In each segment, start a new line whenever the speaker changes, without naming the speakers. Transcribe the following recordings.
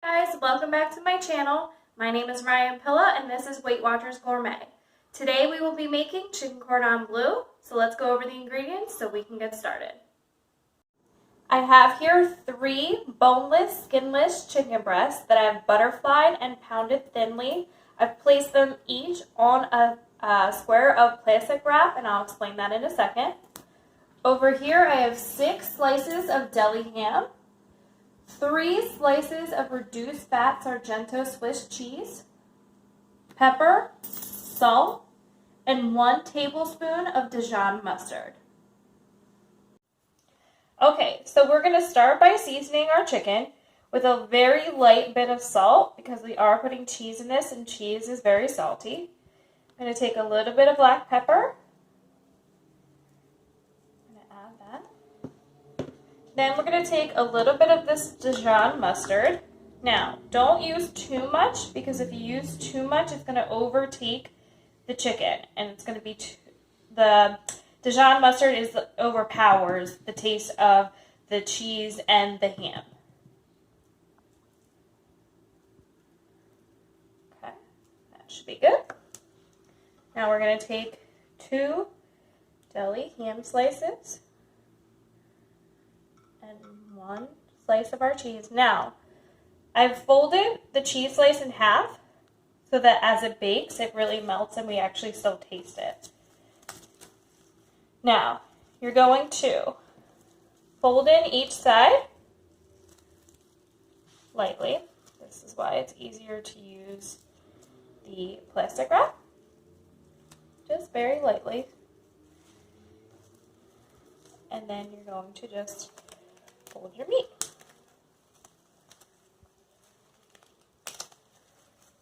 Guys, welcome back to my channel. My name is Ryan Pilla and this is Weight Watchers Gourmet. Today we will be making chicken cordon bleu, so let's go over the ingredients so we can get started. I have here 3 boneless, skinless chicken breasts that I have butterflied and pounded thinly. I've placed them each on a square of plastic wrap, and I'll explain that in a second. Over here I have 6 slices of deli ham, 3 slices of reduced fat Sargento Swiss cheese, pepper, salt, and 1 tablespoon of Dijon mustard. Okay, so we're going to start by seasoning our chicken with a very light bit of salt because we are putting cheese in this and cheese is very salty. I'm going to take a little bit of black pepper. I'm going to add that. Then we're going to take a little bit of this Dijon mustard. Now, don't use too much because if you use too much, it's going to overtake the chicken and it's going to be the Dijon mustard overpowers the taste of the cheese and the ham. Okay, that should be good. Now we're going to take 2 deli ham slices and 1 slice of our cheese. Now, I've folded the cheese slice in half so that as it bakes, it really melts and we actually still taste it. Now, you're going to fold in each side lightly. This is why it's easier to use the plastic wrap. Just very lightly. And then you're going to just fold your meat.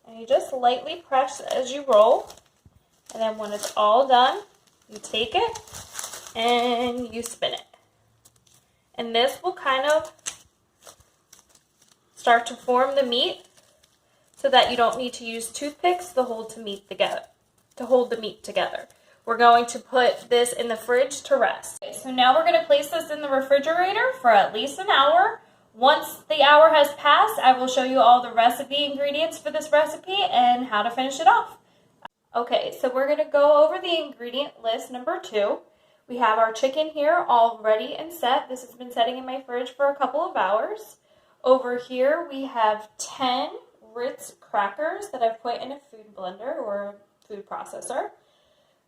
And you just lightly press as you roll. And then when it's all done, you take it and you spin it. And this will kind of start to form the meat so that you don't need to use toothpicks to hold the meat together. We're going to put this in the fridge to rest. Okay, so now we're going to place this in the refrigerator for at least an hour. Once the hour has passed, I will show you all the recipe ingredients for this recipe and how to finish it off. Okay, so we're going to go over the ingredient list number 2. We have our chicken here all ready and set. This has been setting in my fridge for a couple of hours. Over here we have 10 Ritz crackers that I've put in a food blender or food processor.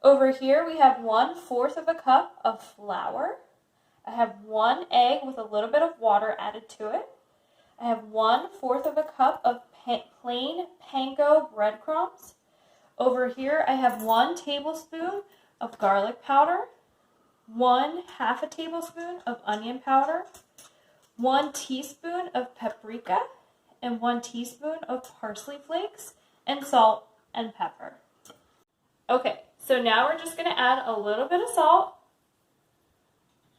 Over here we have 1/4 of a cup of flour. I have 1 egg with a little bit of water added to it. I have 1/4 of a cup of plain panko breadcrumbs. Over here I have 1 tablespoon of garlic powder, 1/2 a tablespoon of onion powder, 1 teaspoon of paprika, and 1 teaspoon of parsley flakes, and salt and pepper. Okay, so now we're just going to add a little bit of salt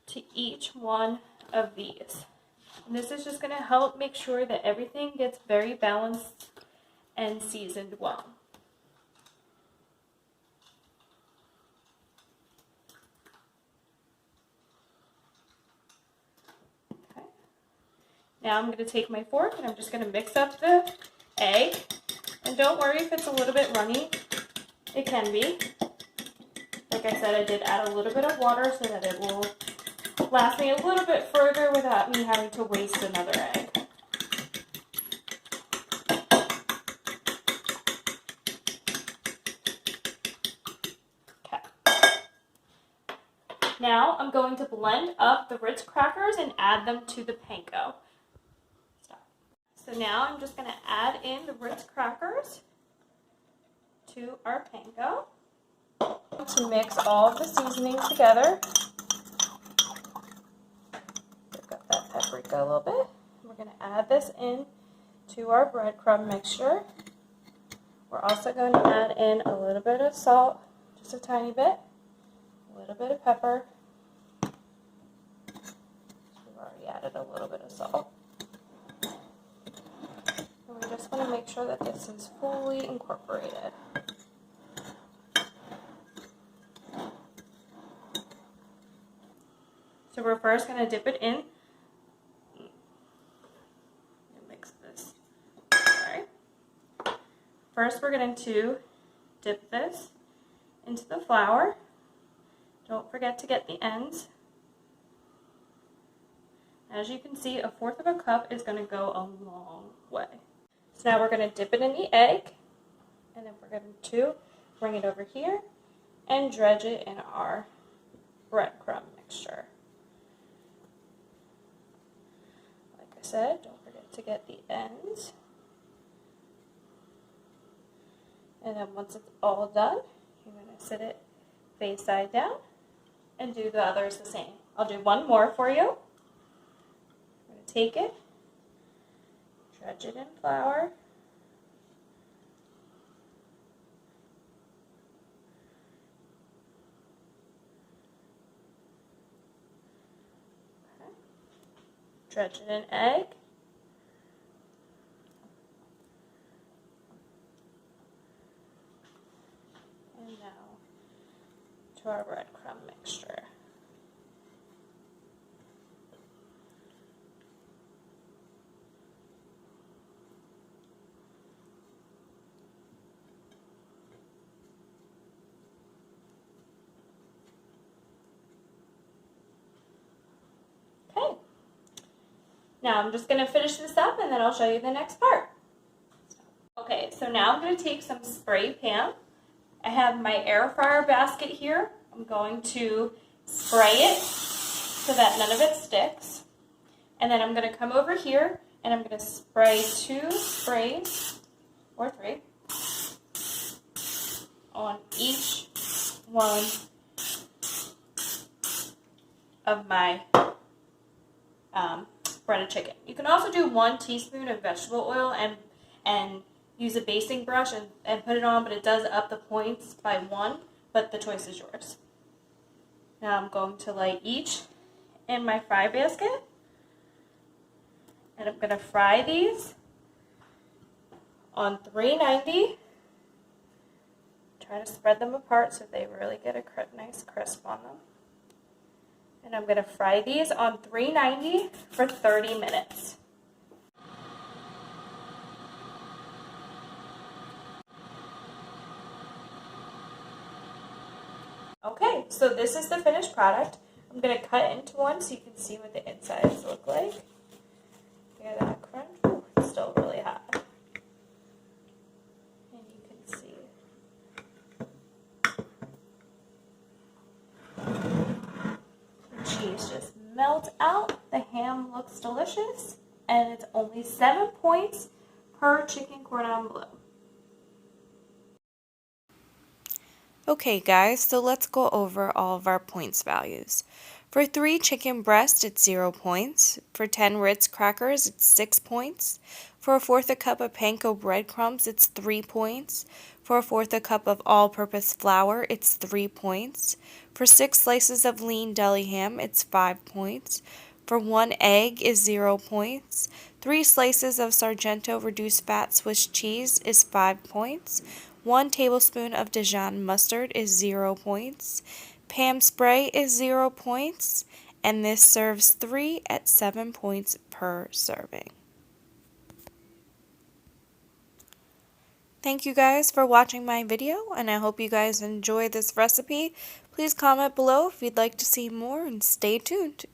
to each one of these. And this is just going to help make sure that everything gets very balanced and seasoned well. Okay. Now I'm going to take my fork and I'm just going to mix up the egg. And don't worry if it's a little bit runny. It can be. Like I said, I did add a little bit of water so that it will last me a little bit further without me having to waste another egg. Okay. Now I'm going to blend up the Ritz crackers and add them to the panko. So now I'm just going to add in the Ritz crackers to our panko to mix all of the seasonings together. Pick up that paprika a little bit. We're going to add this in to our breadcrumb mixture. We're also going to add in a little bit of salt, just a tiny bit, a little bit of pepper. We've already added a little bit of salt. And we just want to make sure that this is fully incorporated. So we're first going to dip it in and mix this first we're going to dip this into the flour. Don't forget to get the ends. As you can see, 1/4 of a cup is going to go a long way. So now we're going to dip it in the egg, and then we're going to bring it over here and dredge it in our breadcrumb mixture. Like I said, don't forget to get the ends. And then once it's all done, you're going to sit it face side down and do the others the same. I'll do one more for you. I'm going to take it, dredge it in flour. Okay. Dredge it in egg. And now to our breadcrumb mixture. Okay. Now I'm just going to finish this up and then I'll show you the next part. Okay, so now I'm going to take some spray pan. I have my air fryer basket here. I'm going to spray it so that none of it sticks. And then I'm going to come over here and I'm going to spray 2 sprays, or 3, on each one of my breaded chicken. You can also do 1 teaspoon of vegetable oil and use a basting brush and put it on, but it does up the points by 1, but the choice is yours. Now I'm going to lay each in my fry basket, and I'm going to fry these on 390. Try to spread them apart so they really get a nice crisp on them. And I'm going to fry these on 390 for 30 minutes. Okay, so this is the finished product. I'm going to cut into one so you can see what the insides look like. Hear that crunch? Ooh, it's still really hot. And you can see. The cheese just melts out. The ham looks delicious. And it's only 7 points per chicken cordon bleu.
Okay guys, so let's go over all of our points values. For 3 chicken breast, it's 0 points. For 10 Ritz crackers, it's 6 points. For 1/4 a cup of panko breadcrumbs, it's 3 points. For 1/4 a cup of all-purpose flour, it's 3 points. For 6 slices of lean deli ham, it's 5 points. For 1 egg is 0 points. 3 slices of Sargento reduced fat Swiss cheese is 5 points. 1 tablespoon of Dijon mustard is 0 points. Pam spray is 0 points. And this serves 3 at 7 points per serving. Thank you guys for watching my video, and I hope you guys enjoy this recipe. Please comment below if you'd like to see more, and stay tuned.